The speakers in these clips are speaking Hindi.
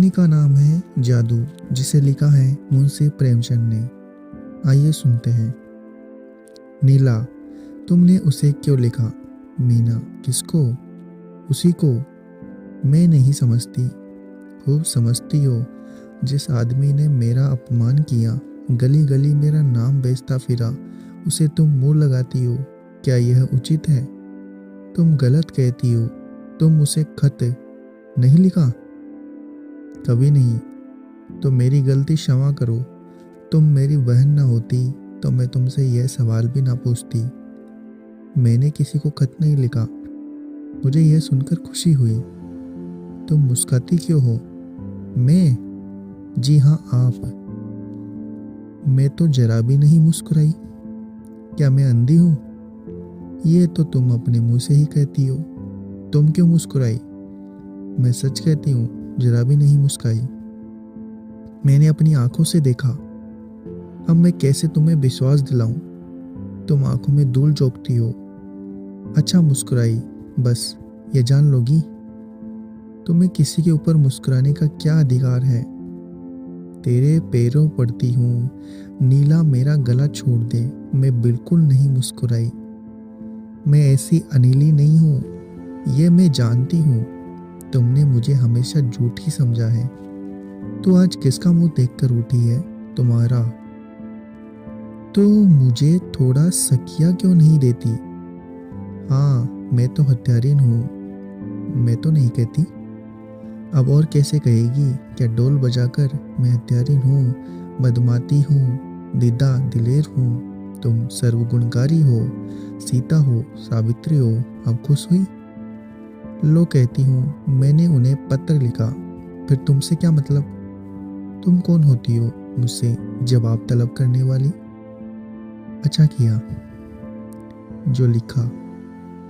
कहानी का नाम है जादू, जिसे लिखा है मुंशी प्रेमचंद ने। आइए सुनते हैं। नीला, तुमने उसे क्यों लिखा? मीना, किसको? उसी को। मैं नहीं समझती। खूब समझती हो। जिस आदमी ने मेरा अपमान किया, गली गली मेरा नाम बेचता फिरा, उसे तुम मुंह लगाती हो। क्या यह उचित है? तुम गलत कहती हो। तुम उसे खत नहीं लिखा? कभी नहीं। तो मेरी गलती क्षमा करो। तुम मेरी बहन न होती तो मैं तुमसे यह सवाल भी ना पूछती। मैंने किसी को खत नहीं लिखा। मुझे यह सुनकर खुशी हुई। तुम मुस्कुराती क्यों हो? मैं? जी हाँ, आप। मैं तो जरा भी नहीं मुस्कुराई। क्या मैं अंधी हूँ? ये तो तुम अपने मुंह से ही कहती हो। तुम क्यों मुस्कुराई? मैं सच कहती हूँ, जरा भी नहीं मुस्कुराई। मैंने अपनी आंखों से देखा। अब मैं कैसे तुम्हें विश्वास दिलाऊं? तुम आंखों में धूल झोंकती हो। अच्छा, मुस्कुराई, बस ये जान लोगी। तुम्हें किसी के ऊपर मुस्कुराने का क्या अधिकार है? तेरे पैरों पड़ती हूँ नीला, मेरा गला छोड़ दे। मैं बिल्कुल नहीं मुस्कुराई। मैं ऐसी अनिली नहीं हूँ, ये मैं जानती हूँ। तुमने मुझे हमेशा झूठी समझा है। तो आज किसका मुंह देखकर उठी है? तुम्हारा। तो मुझे थोड़ा सकिया क्यों नहीं देती? हाँ, मैं तो हत्यारिन हूँ। मैं तो नहीं कहती। अब और कैसे कहेगी? क्या डोल बजाकर मैं हत्यारिन हूँ, बदमाती हूँ, दीदा दिलेर हूँ। तुम सर्वगुणकारी हो, सीता हो, सावित्री हो। अब खुश हुई? लो, कहती हूँ मैंने उन्हें पत्र लिखा। फिर तुमसे क्या मतलब? तुम कौन होती हो मुझसे जवाब तलब करने वाली? अच्छा किया जो लिखा।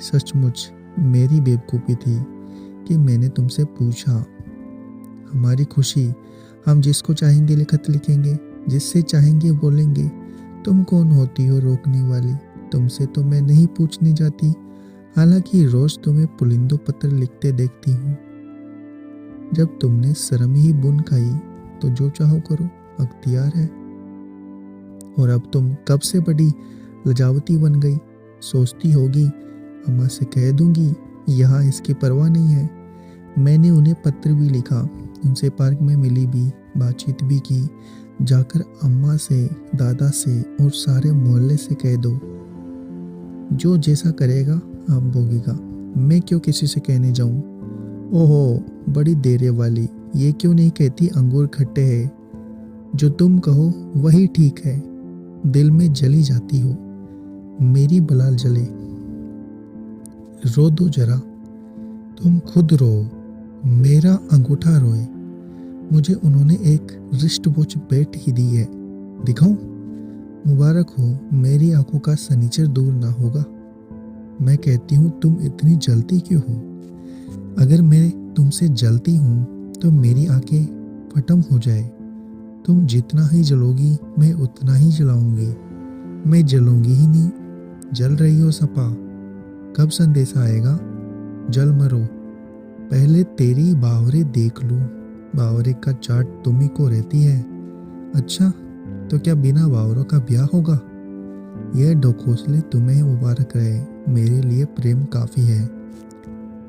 सचमुच मेरी बेवकूफ़ी थी कि मैंने तुमसे पूछा। हमारी खुशी, हम जिसको चाहेंगे खत लिखेंगे, जिससे चाहेंगे बोलेंगे। तुम कौन होती हो रोकने वाली? तुमसे तो मैं नहीं पूछने जाती, हालांकि रोज तुम्हें पुलिंदो पत्र लिखते देखती हूँ। जब तुमने शर्म ही बुन खाई तो जो चाहो करो, अख्तियार है। और अब तुम कब से बड़ी लजावती बन गई। सोचती होगी अम्मा से कह दूंगी, यहाँ इसकी परवाह नहीं है। मैंने उन्हें पत्र भी लिखा, उनसे पार्क में मिली भी, बातचीत भी की। जाकर अम्मा से, दादा से और सारे मोहल्ले से कह दो। जो जैसा करेगा आप भोगेगा। मैं क्यों किसी से कहने जाऊं? ओहो, बड़ी देरे वाली। ये क्यों नहीं कहती अंगूर खट्टे हैं? जो तुम कहो वही ठीक है। दिल में जली जाती हो। मेरी बलाल जले। रो दो जरा। तुम खुद रो, मेरा अंगूठा रोए। मुझे उन्होंने एक रिस्ट वॉच बेट ही दी है। दिखाऊं? मुबारक हो, मेरी आंखों का सनीचर दूर ना होगा। मैं कहती हूँ तुम इतनी जलती क्यों हो? अगर मैं तुमसे जलती हूँ तो मेरी आंखें फटम हो जाए। तुम जितना ही जलोगी मैं उतना ही जलाऊंगी। मैं जलूंगी ही नहीं। जल रही हो सपा। कब संदेशा आएगा? जल मरो। पहले तेरी बावरे देख लूं। बावरे का चाट तुम्ही को रहती है। अच्छा, तो क्या बिना बावरों का ब्याह होगा? यह ढकोसले तुम्हें मुबारक रहे। मेरे लिए प्रेम काफी है।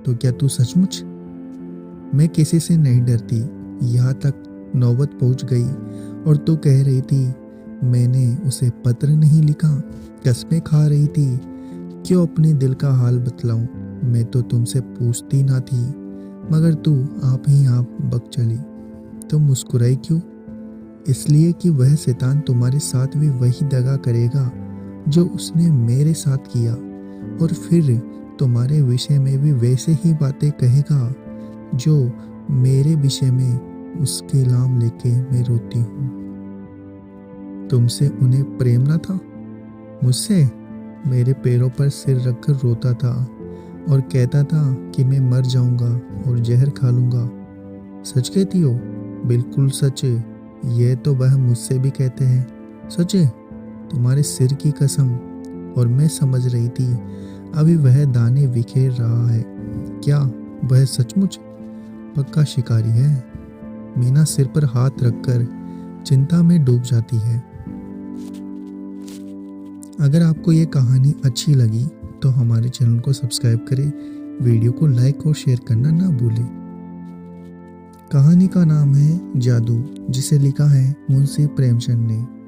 तो क्या तू सचमुच? मैं किसी से नहीं डरती। यहाँ तक नौबत पहुँच गई और तू कह रही थी मैंने उसे पत्र नहीं लिखा। कसमें खा रही थी। क्यों अपने दिल का हाल बतलाऊं? मैं तो तुमसे पूछती ना थी, मगर तू आप ही आप बक चली। तुम मुस्कुराई क्यों? इसलिए कि वह शैतान तुम्हारे साथ भी वही दगा करेगा जो उसने मेरे साथ किया, और फिर तुम्हारे विषय में भी वैसे ही बातें कहेगा जो मेरे विषय में उसके नाम लेके मैं रोती हूँ। तुमसे उन्हें प्रेम ना था? मुझसे? मेरे पैरों पर सिर रखकर रोता था और कहता था कि मैं मर जाऊंगा और जहर खा लूंगा। सच कहती हो? बिल्कुल सच। यह तो वह मुझसे भी कहते हैं। सच है? तुम्हारे सिर की कसम। और मैं समझ रही थी अभी वह दाने बिखेर रहा है। क्या वह सचमुच पक्का शिकारी है? मीना सिर पर हाथ रखकर चिंता में डूब जाती है। अगर आपको ये कहानी अच्छी लगी तो हमारे चैनल को सब्सक्राइब करें, वीडियो को लाइक और शेयर करना ना भूलें। कहानी का नाम है जादू, जिसे लिखा है मुंशी प्रेमचंद ने।